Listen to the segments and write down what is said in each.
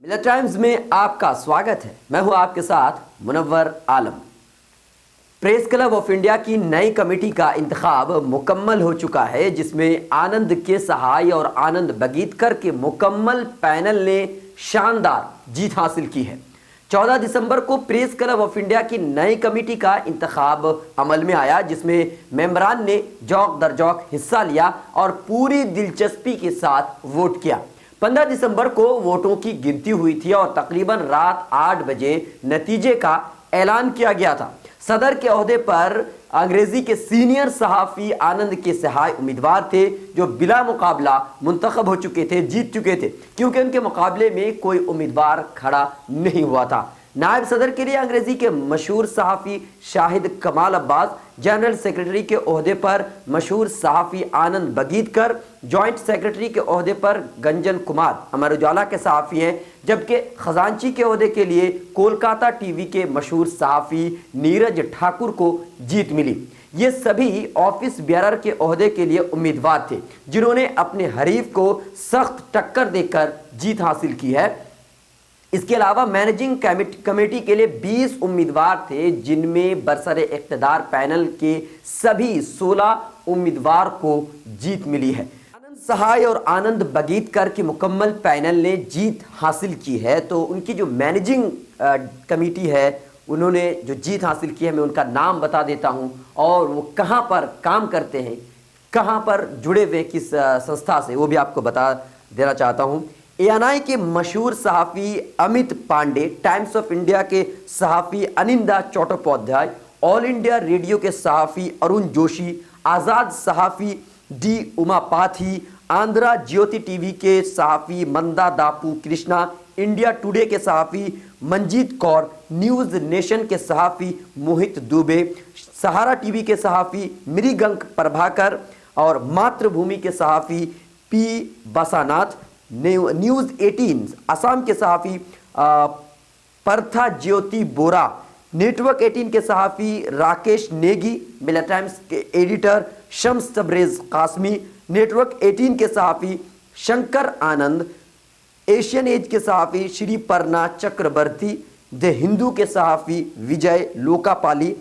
मिलत टाइम्स में आपका स्वागत है। मैं हूं आपके साथ मुनव्वर आलम। प्रेस क्लब ऑफ इंडिया की नई कमेटी का इंतखाब मुकम्मल हो चुका है, जिसमें आनंद के सहाय और आनंद बगीतकर के मुकम्मल पैनल ने शानदार जीत हासिल की है। 14 दिसंबर को प्रेस क्लब ऑफ इंडिया की नई कमेटी का इंतखाब अमल में आया, जिसमें मेंबरान ने जौक दर जौक हिस्सा लिया और पूरी दिलचस्पी के साथ वोट किया। 15 दिसंबर को वोटों की गिनती हुई थी और तकरीबन रात 8 बजे नतीजे का ऐलान किया गया था। सदर के ओहदे पर अंग्रेजी के सीनियर सहाफ़ी आनंद के सहाय उम्मीदवार थे, जो बिला मुकाबला मुंतखब हो चुके थे, जीत चुके थे, क्योंकि उनके मुकाबले में कोई उम्मीदवार खड़ा नहीं हुआ था। नायब सदर के लिए अंग्रेजी के मशहूर सहाफ़ी शाहिद कमाल अब्बास, जनरल सेक्रेटरी के ओहदे पर मशहूर सहाफ़ी आनंद बगीतकर, जॉइंट सेक्रेटरी के ओहदे पर गंजन कुमार अमर उजाला के सहाफ़ी हैं, जबकि खजांची के ओहदे के लिए कोलकाता टीवी के मशहूर सहाफ़ी नीरज ठाकुर को जीत मिली। ये सभी ऑफिस बेयरर के ओहदे के लिए उम्मीदवार थे, जिन्होंने अपने हरीफ को सख्त टक्कर देकर जीत हासिल की है। इसके अलावा मैनेजिंग कमेटी के लिए 20 उम्मीदवार थे, जिनमें बरसरे इख्तिदार पैनल के सभी 16 उम्मीदवार को जीत मिली है। आनंद सहाय और आनंद बगीतकर के मुकम्मल पैनल ने जीत हासिल की है। तो उनकी जो मैनेजिंग कमेटी है, उन्होंने जो जीत हासिल की है, मैं उनका नाम बता देता हूं और वो कहां पर काम करते हैं, कहां पर जुड़े हुए किस संस्था से, वो भी आपको बता देना चाहता हूं। ANI के मशहूर सहाफ़ी Amit Pandey, Times of India के सहाफ़ी Aninda Chattopadhyay, All India Radio के सहाफ़ी अरुण जोशी, आज़ाद सहाफ़ी D उमापाथी, आंध्रा ज्योति टीवी के सहाफ़ी मंदा दापू कृष्णा, इंडिया टुडे के सहाफ़ी मंजीत कौर, न्यूज़ नेशन के सहाफ़ी मोहित दुबे, सहारा टीवी के सहाफ़ी मृगंक प्रभाकर और मातृभूमि के सहाफ़ी P बसानाथ, न्यूज़ 18 असम के सहाफ़ी परथा ज्योति बोरा, नेटवर्क 18 के सहाफ़ी राकेश नेगी, मिलत टाइम्स के एडिटर शम्स तब्रेज़ कासमी, नेटवर्क 18 के सहाफ़ी शंकर आनंद, एशियन एज के सहाफ़ी श्री पर्णा चक्रवर्ती, द हिंदू के सहाफ़ी विजय लोकापाली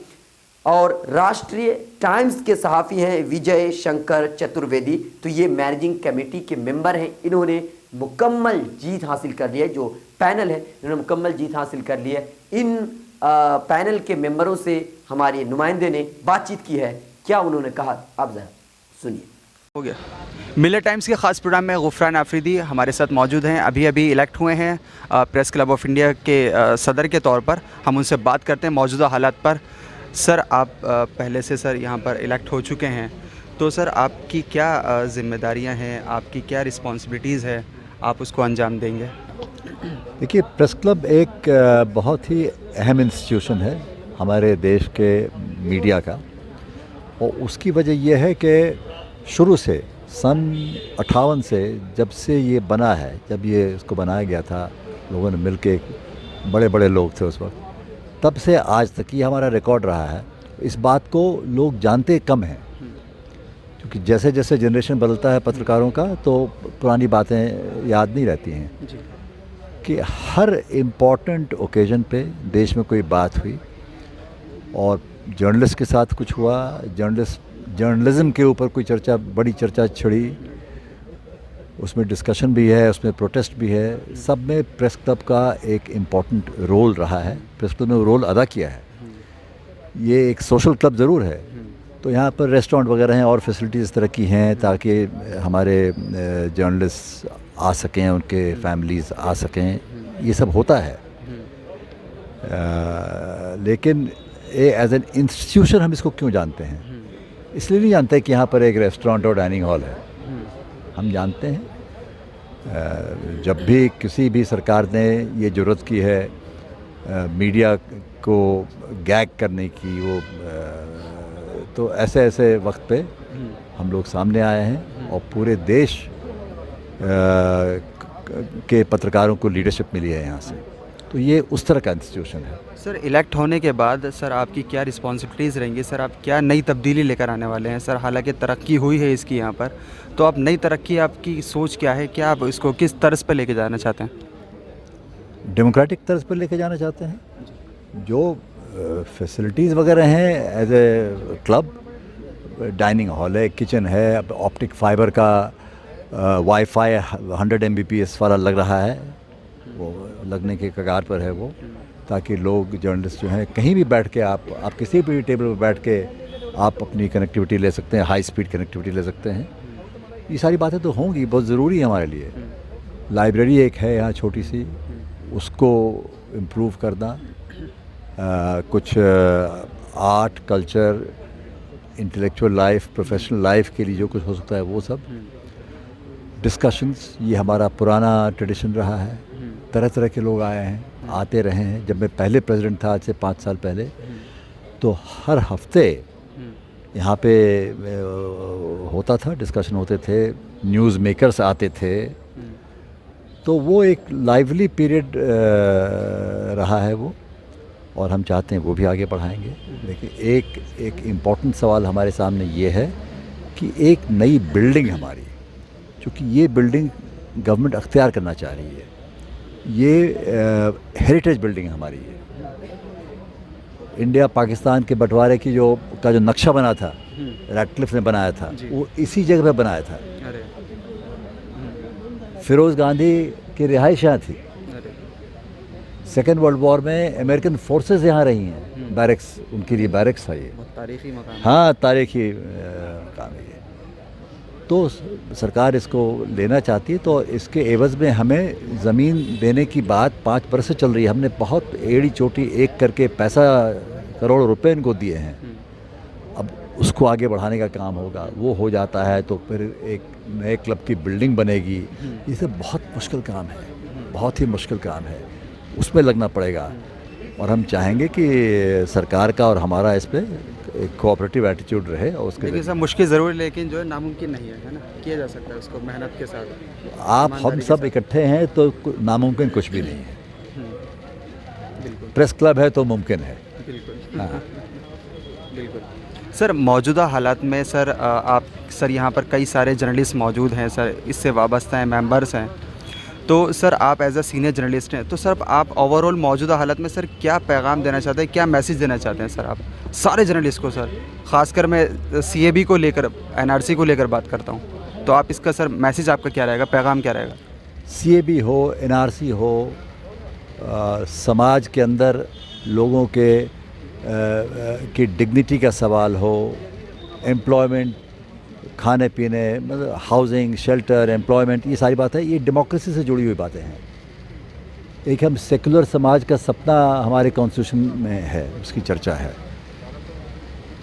और राष्ट्रीय टाइम्स के सहाफ़ी हैं विजय शंकर चतुर्वेदी। तो ये मैनेजिंग कमेटी के मेंबर हैं, इन्होंने मुकम्मल जीत हासिल कर ली है। जो पैनल है, इन्होंने मुकम्मल जीत हासिल कर ली है। इन पैनल के मेंबरों से हमारे नुमाइंदे ने बातचीत की है, क्या उन्होंने कहा आप ज़रा सुनिए। हो गया। मिलत टाइम्स के ख़ास प्रोग्राम में गुफरान आफरीदी हमारे साथ मौजूद हैं। अभी इलेक्ट हुए हैं प्रेस क्लब ऑफ इंडिया के सदर के तौर पर। हम उनसे बात करते हैं मौजूदा हालात पर। सर, आप पहले से सर यहाँ पर इलेक्ट हो चुके हैं, तो सर आपकी क्या ज़िम्मेदारियाँ हैं, आपकी क्या रिस्पॉन्सिबिलिटीज़ है, आप उसको अंजाम देंगे? देखिए, प्रेस क्लब एक बहुत ही अहम इंस्टीट्यूशन है हमारे देश के मीडिया का, और उसकी वजह यह है कि शुरू से सन 58 से जब से ये बना है, जब ये इसको बनाया गया था, लोगों ने मिलके, बड़े बड़े लोग थे उस वक्त, तब से आज तक ये हमारा रिकॉर्ड रहा है। इस बात को लोग जानते कम हैं, क्योंकि जैसे जैसे जनरेशन बदलता है पत्रकारों का, तो पुरानी बातें याद नहीं रहती हैं कि हर इम्पॉर्टेंट ओकेजन पे देश में कोई बात हुई और जर्नलिस्ट के साथ कुछ हुआ, जर्नलिज्म के ऊपर कोई चर्चा, बड़ी चर्चा छिड़ी, उसमें डिस्कशन भी है, उसमें प्रोटेस्ट भी है, सब में प्रेस क्लब का एक इम्पॉर्टेंट रोल रहा है। प्रेस क्लब ने रोल अदा किया है। ये एक सोशल क्लब ज़रूर है, तो यहाँ पर रेस्टोरेंट वगैरह हैं और फैसिलिटीज़ इस तरह की हैं ताकि हमारे जर्नलिस्ट आ सकें, उनके फैमिलीज़ आ सकें, ये सब होता है। लेकिन एज एन इंस्टीट्यूशन हम इसको क्यों जानते हैं? इसलिए नहीं जानते कि यहाँ पर एक रेस्टोरेंट और डाइनिंग हॉल है। हम जानते हैं जब भी किसी भी सरकार ने ये ज़रूरत की है मीडिया को गैग करने की, वो तो ऐसे ऐसे वक्त पे हम लोग सामने आए हैं और पूरे देश के पत्रकारों को लीडरशिप मिली है यहाँ से। तो ये उस तरह का इंस्टीट्यूशन है। सर, इलेक्ट होने के बाद सर आपकी क्या रिस्पॉन्सिबिलिटीज़ रहेंगी? सर, आप क्या नई तब्दीली लेकर आने वाले हैं? सर, हालांकि तरक्की हुई है इसकी यहाँ पर, तो आप नई तरक्की, आपकी सोच क्या है? क्या आप इसको किस तर्ज पर लेके जाना चाहते हैं? डेमोक्रेटिक तर्ज पर लेके जाना चाहते हैं। जो फैसिलिटीज़ वगैरह हैं as a club, dining hall है, किचन है, ऑप्टिक फाइबर का वाईफाई 100 Mbps वाला लग रहा है, वो लगने के कगार पर है वो, ताकि लोग जर्नलिस्ट जो हैं कहीं भी बैठ के आप किसी भी टेबल पर बैठ के आप अपनी कनेक्टिविटी ले सकते हैं, हाई स्पीड कनेक्टिविटी ले सकते हैं। ये सारी बातें तो होंगी, बहुत ज़रूरी है हमारे लिए। लाइब्रेरी एक है यहाँ छोटी सी, उसको इम्प्रूव करना, कुछ art, culture, intellectual life, professional life के लिए जो कुछ हो सकता है वो सब डिस्कशंस, ये हमारा पुराना ट्रेडिशन रहा है। तरह तरह के लोग आए हैं, आते रहे हैं। जब मैं पहले प्रेसिडेंट था, आज से 5 साल पहले, तो हर हफ्ते यहाँ पे होता था, डिस्कशन होते थे, न्यूज़ मेकर्स आते थे, तो वो एक लाइवली पीरियड रहा है वो, और हम चाहते हैं वो भी आगे बढ़ाएंगे। लेकिन एक इम्पॉर्टेंट सवाल हमारे सामने ये है कि एक नई बिल्डिंग हमारी, क्योंकि ये बिल्डिंग गवर्नमेंट अख्तियार करना चाह रही है, ये हेरिटेज बिल्डिंग हमारी है। इंडिया पाकिस्तान के बंटवारे की जो नक्शा बना था, रैडक्लिफ ने बनाया था, वो इसी जगह पे बनाया था। फिरोज़ गांधी की रिहाइश यहाँ थी। सेकेंड वर्ल्ड वॉर में अमेरिकन फोर्सेस यहाँ रही हैं, बैरक्स, उनके लिए बैरक्स था ये, तारीखी मकान। हाँ, तारीखी मकान है ये। तो सरकार इसको लेना चाहती है, तो इसके एवज़ में हमें ज़मीन देने की बात 5 बरस से चल रही है। हमने बहुत एड़ी चोटी एक करके पैसा, करोड़ रुपए इनको दिए हैं। अब उसको आगे बढ़ाने का काम होगा, वो हो जाता है तो फिर एक नए क्लब की बिल्डिंग बनेगी। ये सब बहुत मुश्किल काम है, बहुत ही मुश्किल काम है, उसमें लगना पड़ेगा। और हम चाहेंगे कि सरकार का और हमारा इस पर एक कोऑपरेटिव एटीट्यूड रहे। और उसके देखिए सर, मुश्किल ज़रूर है, लेकिन जो है नामुमकिन नहीं है ना, किया जा सकता है उसको मेहनत के साथ। आप हम सब इकट्ठे हैं तो नामुमकिन कुछ भी नहीं है। बिल्कुल, प्रेस क्लब है तो मुमकिन है। बिल्कुल, हाँ। बिल्कुल। सर, मौजूदा हालात में सर, आप सर यहाँ पर कई सारे जर्नलिस्ट मौजूद हैं सर, इससे वाबस्ता हैं, मेंबर्स हैं, तो सर आप एज अ सीनियर जर्नलिस्ट हैं, तो सर आप ओवरऑल मौजूदा हालत में सर क्या पैगाम देना चाहते हैं, क्या मैसेज देना चाहते हैं सर आप सारे जर्नलिस्ट को? सर ख़ासकर मैं CAB को लेकर, NRC को लेकर बात करता हूँ, तो आप इसका सर मैसेज आपका क्या रहेगा, पैगाम क्या रहेगा? CAB हो, NRC हो, समाज के अंदर लोगों के की डिग्निटी का सवाल हो, एम्प्लॉयमेंट, खाने पीने, मतलब हाउसिंग, शेल्टर, एम्प्लॉयमेंट, ये सारी बातें, ये डेमोक्रेसी से जुड़ी हुई बातें हैं। एक हम सेकुलर समाज का सपना हमारे कॉन्स्टिट्यूशन में है, उसकी चर्चा है।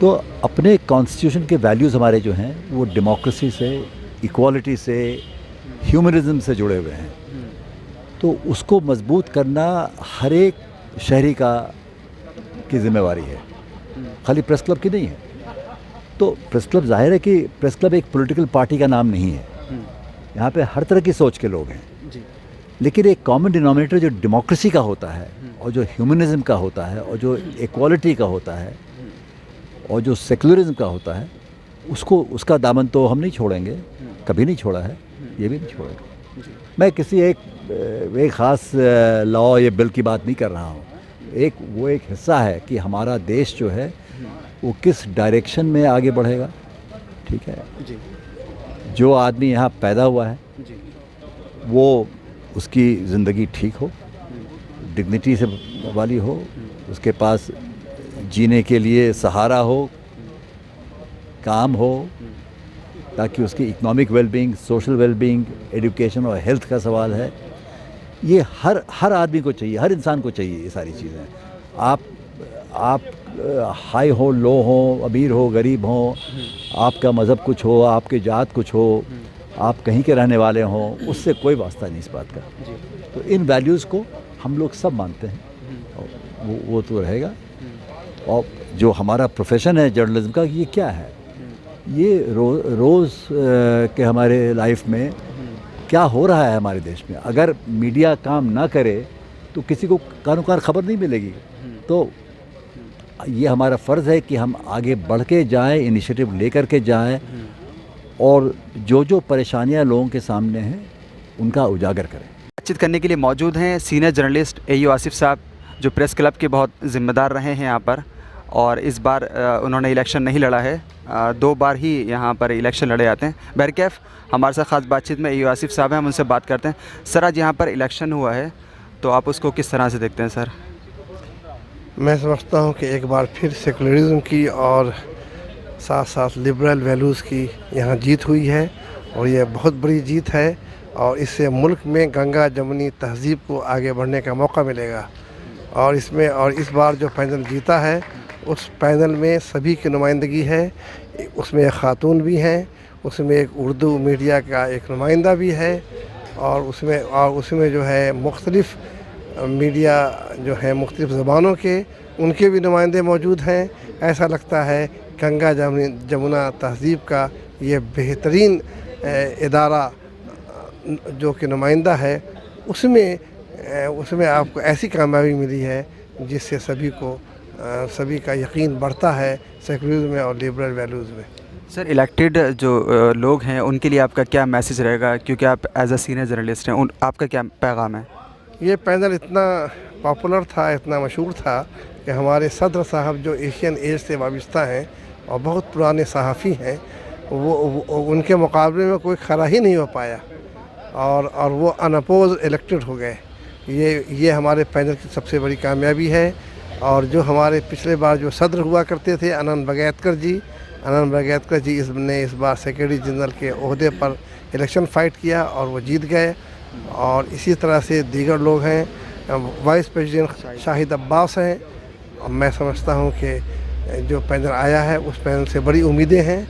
तो अपने कॉन्स्टिट्यूशन के वैल्यूज़ हमारे जो हैं वो डेमोक्रेसी से, इक्वालिटी से, ह्यूमनिज़म से जुड़े हुए हैं। तो उसको मजबूत करना हर एक शहरी की ज़िम्मेवारी है, खाली प्रेस क्लब की नहीं है। तो प्रेस क्लब, जाहिर है कि प्रेस क्लब एक पॉलिटिकल पार्टी का नाम नहीं है। यहाँ पे हर तरह की सोच के लोग हैं जी। लेकिन एक कॉमन डिनोमिनेटर जो डेमोक्रेसी का होता है, और जो ह्यूमनिज़म का होता है, और जो इक्वालिटी का होता है, और जो सेकुलरिज्म का होता है, उसका दामन तो हम नहीं छोड़ेंगे, कभी नहीं छोड़ा है, ये भी नहीं छोड़ेंगे। मैं किसी एक ख़ास लॉ या बिल की बात नहीं कर रहा हूँ। वो एक हिस्सा है कि हमारा देश जो है वो किस डायरेक्शन में आगे बढ़ेगा। ठीक है जी। जो आदमी यहाँ पैदा हुआ है जी। वो उसकी ज़िंदगी ठीक हो, डिग्निटी से वाली हो, उसके पास जीने के लिए सहारा हो, काम हो, ताकि उसकी economic wellbeing, social wellbeing, education और हेल्थ का सवाल है। ये हर आदमी को चाहिए, हर इंसान को चाहिए ये सारी चीज़ें। आप हाई हो, लो हो, अमीर हो, गरीब हो, आपका मज़हब कुछ हो, आपकी जात कुछ हो, आप कहीं के रहने वाले हों, उससे कोई वास्ता नहीं इस बात का। तो इन वैल्यूज़ को हम लोग सब मानते हैं, और वो तो रहेगा। और जो हमारा प्रोफेशन है जर्नलिज्म का, ये क्या है, ये रोज़ के हमारे लाइफ में क्या हो रहा है हमारे देश में। अगर मीडिया काम ना करे तो किसी को कानूकार खबर नहीं मिलेगी। तो ये हमारा फ़र्ज़ है कि हम आगे बढ़ के जाएँ, इनिशिएटिव लेकर के जाएँ, और जो परेशानियां लोगों के सामने हैं उनका उजागर करें। बातचीत करने के लिए मौजूद हैं सीनियर जर्नलिस्ट AU आसिफ साहब, जो प्रेस क्लब के बहुत ज़िम्मेदार रहे हैं यहाँ पर, और इस बार उन्होंने इलेक्शन नहीं लड़ा है, 2 बार ही यहाँ पर इलेक्शन लड़े जाते हैं। बहरकैफ हमारे साथ ख़ास बातचीत में AU आसिफ साहब हैं, हम उनसे बात करते हैं। सर, आज यहाँ पर इलेक्शन हुआ है, तो आप उसको किस तरह से देखते हैं सर? मैं समझता हूँ कि एक बार फिर सेकुलरिज़म की और साथ साथ लिबरल वैल्यूज़ की यहाँ जीत हुई है, और यह बहुत बड़ी जीत है, और इससे मुल्क में गंगा जमुनी तहज़ीब को आगे बढ़ने का मौका मिलेगा। और इस बार जो पैनल जीता है उस पैनल में सभी की नुमाइंदगी है, उसमें एक ख़ातून भी हैं, उसमें एक उर्दू मीडिया का एक नुमाइंदा भी है, और उसमें जो है मुख्तलिफ़ मीडिया जो है मुख्तलिफ़ ज़बानों के उनके भी नुमाइंदे मौजूद हैं। ऐसा लगता है गंगा जमुना तहज़ीब का ये बेहतरीन इदारा जो कि नुमाइंदा है, उसमें आपको ऐसी कामयाबी मिली है जिससे सभी का यकीन बढ़ता है सेकुलरिज़म में और लिबरल वैल्यूज़ में। सर, इलेक्टेड जो लोग हैं उनके लिए आपका क्या मैसेज रहेगा, क्योंकि आप एज अ सीनियर जर्नलिस्ट हैं, आपका क्या पैगाम है? ये पैनल इतना पॉपुलर था, इतना मशहूर था कि हमारे सदर साहब जो एशियन एज से वाबस्ता हैं और बहुत पुराने सहाफ़ी हैं, वो उनके मुकाबले में कोई खड़ा ही नहीं हो पाया, और वो अनअपोज इलेक्टेड हो गए। ये हमारे पैनल की सबसे बड़ी कामयाबी है। और जो हमारे पिछले बार जो सदर हुआ करते थे अनंत बगैतकर जी इसने इस बार सेक्रेटरी जनरल के ओहदे पर इलेक्शन फ़ाइट किया और वो जीत गए। और इसी तरह से दीगर लोग हैं, वाइस प्रेसिडेंट शाहिद अब्बास हैं, और मैं समझता हूँ कि जो पैनल आया है उस पैनल से बड़ी उम्मीदें हैं,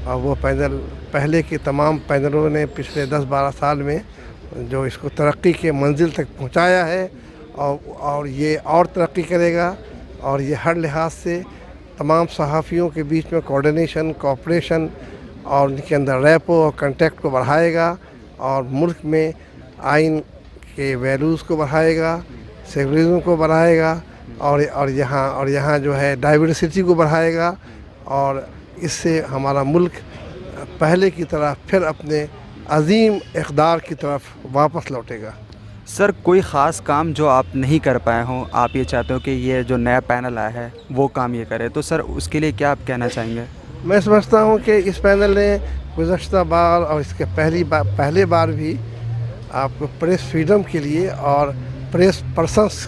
और वो पैनल पहले के तमाम पैनलों ने पिछले 10-12 साल में जो इसको तरक्की के मंजिल तक पहुँचाया है, और ये और तरक्की करेगा, और ये हर लिहाज से तमाम सहाफ़ियों के बीच में कोऑर्डिनेशन, कोऑपरेशन और उनके अंदर रैपो और कांटेक्ट को बढ़ाएगा, और मुल्क में आइन के वैल्यूज़ को बढ़ाएगा, सेकुलरिज़म को बढ़ाएगा, और यहाँ जो है डाइवर्सिटी को बढ़ाएगा, और इससे हमारा मुल्क पहले की तरह फिर अपने अजीम इक़दार की तरफ वापस लौटेगा। सर, कोई ख़ास काम जो आप नहीं कर पाए हों, आप ये चाहते हो कि ये जो नया पैनल आया है वो काम ये करे, तो सर उसके लिए क्या आप कहना चाहेंगे? मैं समझता हूँ कि इस पैनल ने गुज़श्ता बार और इसके पहले बार भी आपको प्रेस फ्रीडम के लिए और प्रेस पर्सन्स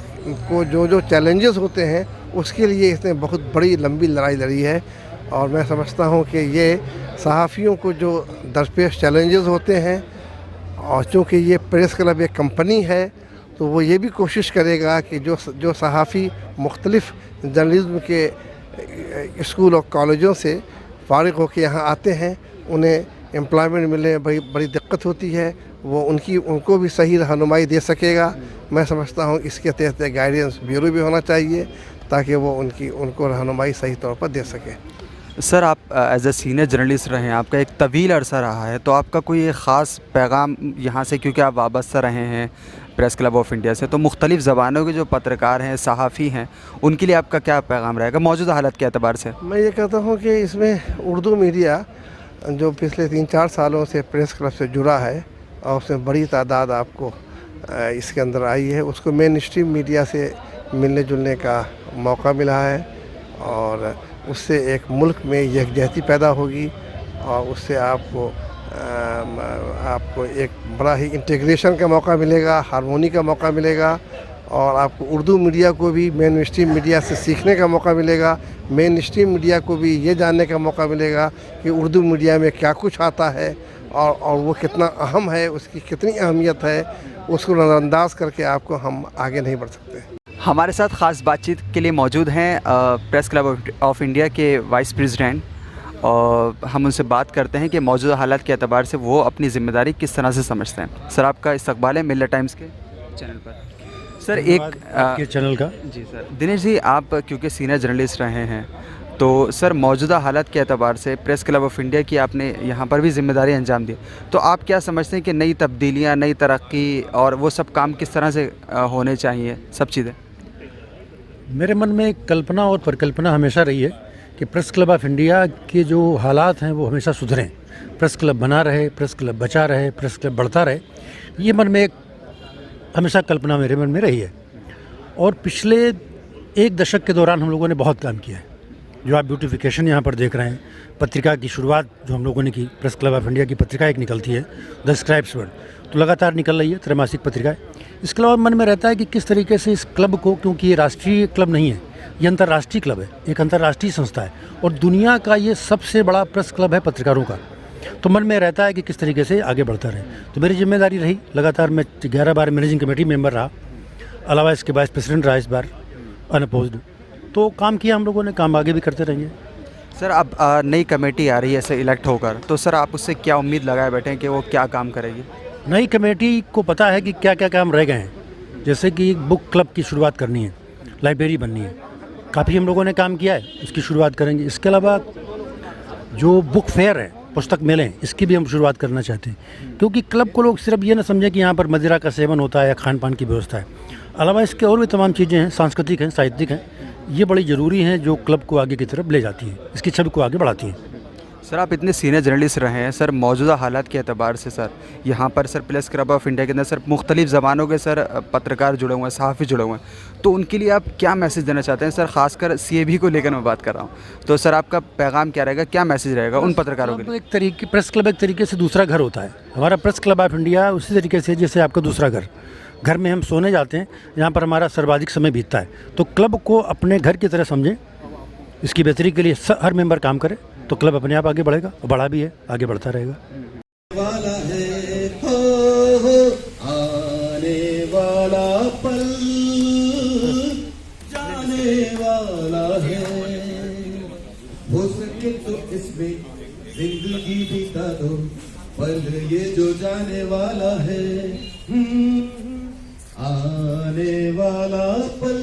को जो चैलेंजेस होते हैं उसके लिए इसने बहुत बड़ी लंबी लड़ाई लड़ी है। और मैं समझता हूँ कि ये सहाफ़ियों को जो दरपेश चैलेंजेस होते हैं, और चूँकि ये प्रेस क्लब एक कंपनी है, तो वो ये भी कोशिश करेगा कि जो सहाफ़ी मुख्तलिफ़ जर्नलिज़्म के स्कूल और कॉलेजों से फ़ारिग़ होकर यहाँ आते हैं, उन्हें एम्प्लॉयमेंट मिलने में बड़ी दिक्कत होती है, वो उनको भी सही रहनुमाई दे सकेगा। मैं समझता हूँ इसके तहत गाइडेंस ब्यूरो भी होना चाहिए ताकि वो उनको रहनुमाई सही तौर पर दे सके। सर, आप एज अ सीनियर जर्नलिस्ट रहे हैं, आपका एक तवील अरसा रहा है, तो आपका कोई एक ख़ास पैगाम यहाँ से, क्योंकि आप वाबस्ता रहे हैं प्रेस क्लब ऑफ इंडिया से, तो मुख्तलिफ़ ज़बानों के जो पत्रकार हैं, सहाफ़ी हैं, उनके लिए आपका क्या पैगाम रहेगा मौजूदा हालत के एतबार से? मैं ये कहता हूँ कि इसमें उर्दू मीडिया जो पिछले 3-4 सालों से प्रेस क्लब से जुड़ा है, और उसमें बड़ी तादाद आपको इसके अंदर आई है, उसको मेन स्ट्रीम मीडिया से मिलने जुलने का मौका मिला है, और उससे एक मुल्क में यकजहती पैदा होगी, और उससे आपको एक बड़ा ही इंटीग्रेशन का मौका मिलेगा, हारमोनी का मौका मिलेगा, और आपको उर्दू मीडिया को भी मेन स्ट्रीम मीडिया से सीखने का मौका मिलेगा, मेन स्ट्रीम मीडिया को भी ये जानने का मौका मिलेगा कि उर्दू मीडिया में क्या कुछ आता है, और वो कितना अहम है, उसकी कितनी अहमियत है, उसको नज़रअंदाज करके आपको हम आगे नहीं बढ़ सकते। हमारे साथ ख़ास बातचीत के लिए मौजूद हैं प्रेस क्लब ऑफ इंडिया के वाइस प्रेसिडेंट, और हम उनसे बात करते हैं कि मौजूदा हालात के एतबार से वो अपनी ज़िम्मेदारी किस तरह से समझते हैं। सर, आपका इस्तकबाल है मिलत टाइम्स के चैनल पर। सर, एक चैनल का जी सर। दिनेश जी, आप क्योंकि सीनियर जर्नलिस्ट रहे हैं, तो सर मौजूदा हालात के एतबार से प्रेस क्लब ऑफ इंडिया की आपने यहाँ पर भी ज़िम्मेदारी अंजाम दी, तो आप क्या समझते हैं कि नई तब्दीलियाँ, नई तरक्की और वो सब काम किस तरह से होने चाहिए, सब चीज़ें? मेरे मन में कल्पना और परिकल्पना हमेशा रही है कि प्रेस क्लब ऑफ इंडिया के जो हालात हैं वो हमेशा सुधरें, प्रेस क्लब बना रहे, प्रेस क्लब बचा रहे, प्रेस क्लब बढ़ता रहे। ये मन में एक हमेशा कल्पना मेरे मन में रही है। और पिछले एक दशक के दौरान हम लोगों ने बहुत काम किया है। जो आप ब्यूटिफिकेशन यहाँ पर देख रहे हैं, पत्रिका की शुरुआत जो हम लोगों ने की, प्रेस क्लब ऑफ इंडिया की पत्रिका एक निकलती है द स्क्राइब्स वर्ल्ड, तो लगातार निकल रही है, त्रैमासिक पत्रिका है। इसके अलावा मन में रहता है कि किस तरीके से इस क्लब को, क्योंकि ये राष्ट्रीय क्लब नहीं है, ये अंतर्राष्ट्रीय क्लब है, एक अंतर्राष्ट्रीय संस्था है और दुनिया का ये सबसे बड़ा प्रेस क्लब है पत्रकारों का। तो मन में रहता है कि किस तरीके से आगे बढ़ता रहे। तो मेरी जिम्मेदारी रही, लगातार मैं 11 बार मैनेजिंग कमेटी मेंबर रहा, अलावा इसके वाइस प्रेसिडेंट रहा इस बार अनअपोज्ड। तो काम किया हम लोगों ने, काम आगे भी करते रहेंगे। सर अब नई कमेटी आ रही है ऐसे इलेक्ट होकर, तो सर आप उससे क्या उम्मीद लगाए बैठे हैं कि वो क्या काम करेगी? नई कमेटी को पता है कि क्या क्या काम रह गए हैं। जैसे कि बुक क्लब की शुरुआत करनी है, लाइब्रेरी बननी है, काफ़ी हम लोगों ने काम किया है, उसकी शुरुआत करेंगे। इसके अलावा जो बुक फेयर है, पुस्तक मेले हैं, इसकी भी हम शुरुआत करना चाहते हैं, क्योंकि क्लब को लोग सिर्फ ये ना समझें कि यहाँ पर मदिरा का सेवन होता है या खान पान की व्यवस्था है। अलावा इसके और भी तमाम चीज़ें हैं, सांस्कृतिक हैं, साहित्यिक हैं, ये बड़ी ज़रूरी हैं जो क्लब को आगे की तरफ ले जाती हैं, इसकी छवि को आगे बढ़ाती हैं। सर आप इतने सीनियर जर्नलिस्ट रहे हैं सर, मौजूदा हालात के एतबार से सर यहाँ पर sir press club of India के अंदर सर मुख्तलिफ ज़बानों के सर पत्रकार जुड़े हुए हैं, सहाफ़ी जुड़े हुए हैं, तो उनके लिए आप क्या मैसेज देना चाहते हैं सर? ख़ासकर CAB को लेकर मैं बात कर रहा हूँ, तो सर आपका पैगाम क्या रहेगा, क्या मैसेज रहेगा उन पत्रकारों के लिए? एक तरीके प्रेस क्लब एक तरीके से दूसरा घर होता है। हमारा प्रेस क्लब ऑफ इंडिया उसी तरीके से जैसे आपका दूसरा घर में हम सोने जाते हैं, यहाँ पर हमारा सर्वाधिक समय बीतता है। तो क्लब को अपने घर की तरह समझें, इसकी बेहतरी के लिए हर मेंबर काम करे, तो क्लब अपने आप आगे बढ़ेगा और बढ़ा भी है, आगे बढ़ता रहेगा। वाला है हो आने वाला पल, जाने वाला है, हो सके तो इसमें जिंदगी बिता दो, पल ये जो जाने वाला है, आने वाला पल